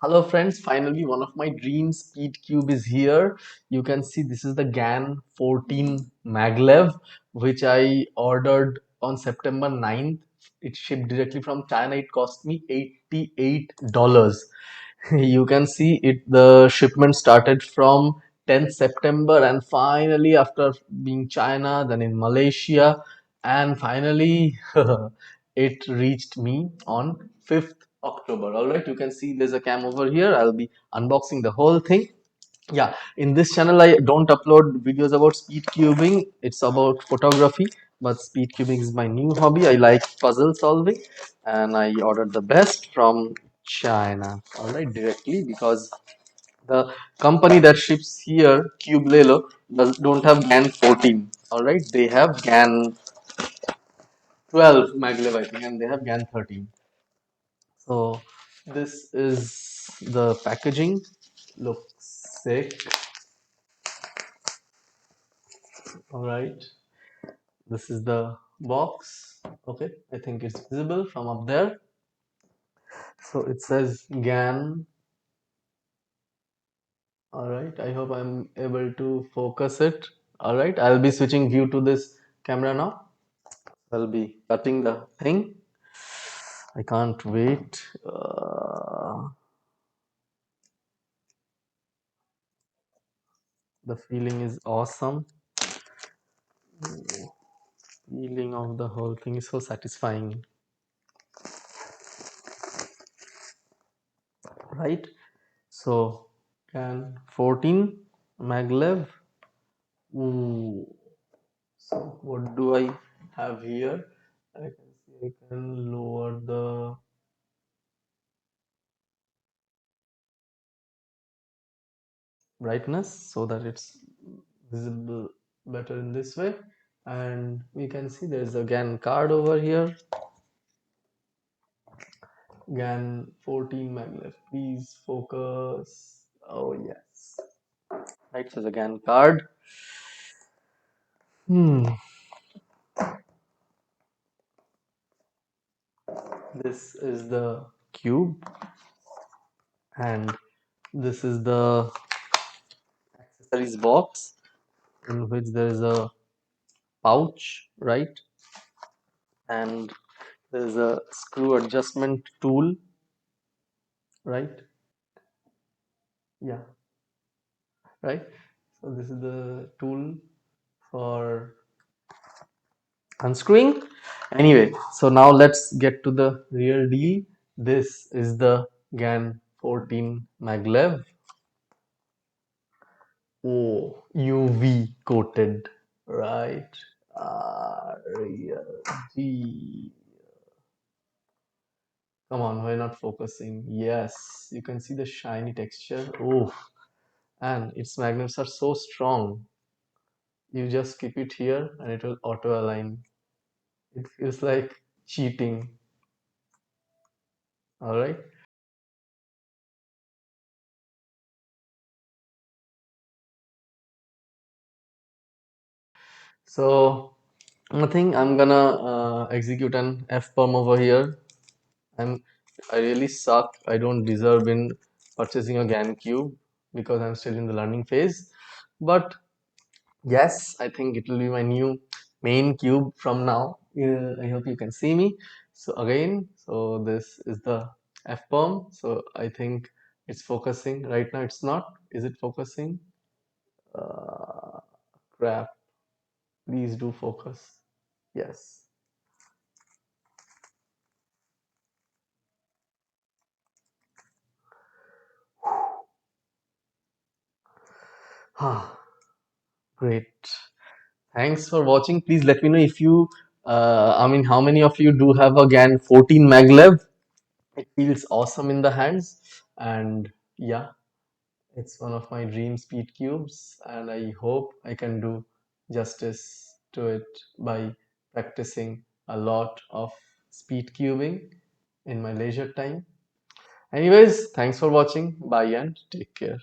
Hello friends, finally one of my dream speed cube is here. You can see this is the Gan14 Maglev which I ordered on September 9th. It shipped directly from China. It cost me $88. You can see it, the shipment started from 10th September, and finally after being China, then in Malaysia, and finally it reached me on 5th October. All right, you can see there's a cam over here. I'll be unboxing the whole thing. Yeah, in this channel I don't upload videos about speed cubing. It's about photography, but speed cubing is my new hobby. I like puzzle solving, and I ordered the best from China. All right, directly, because the company that ships here, Cube Lelo, don't have GAN 14. All right, they have GAN 12 maglev, I think, and they have GAN 13. So this is the packaging. Looks sick. All right, this is the box. Okay, I think it's visible from up there. So it says GAN. All right, I hope I'm able to focus it. All right, I'll be switching view to this camera now. I'll be cutting the thing. I can't wait. The feeling is awesome. Feeling of the whole thing is so satisfying, right? So, can 14 maglev. Ooh. So, what do I have here? I can see I can lower the brightness so that it's visible better in this way. And we can see there's a GAN card over here. Gan14 Maglev, please focus. Oh yes. Right, so the Gan card. Hmm. This is the cube, and this is the accessories box in which there is a pouch, right? And there is a screw adjustment tool, right? Yeah, right. So this is the tool for unscrewing. Anyway, so now let's get to the real deal. This is the GAN 14 maglev. Oh, UV coated, right? Real G. Come on, why not focusing? Yes, you can see the shiny texture. Oh, and its magnets are so strong. You just keep it here and it will auto align. It feels like cheating. All right. So nothing. I'm gonna execute an F perm over here. I'm I really suck. I don't deserve in purchasing a GAN cube because I'm still in the learning phase. But yes, I think it will be my new main cube from now. I hope you can see me. So again, so this is the F perm. So I think it's focusing right now. It's not. Is it focusing? Uh, Crap. Please do focus. Yes. Ah, great. Thanks for watching. Please let me know if you, I mean, how many of you do have a GAN 14 maglev? It feels awesome in the hands. And yeah, it's one of my dream speed cubes. And I hope I can do justice to it by practicing a lot of speed cubing in my leisure time. Anyways, thanks for watching. Bye and take care.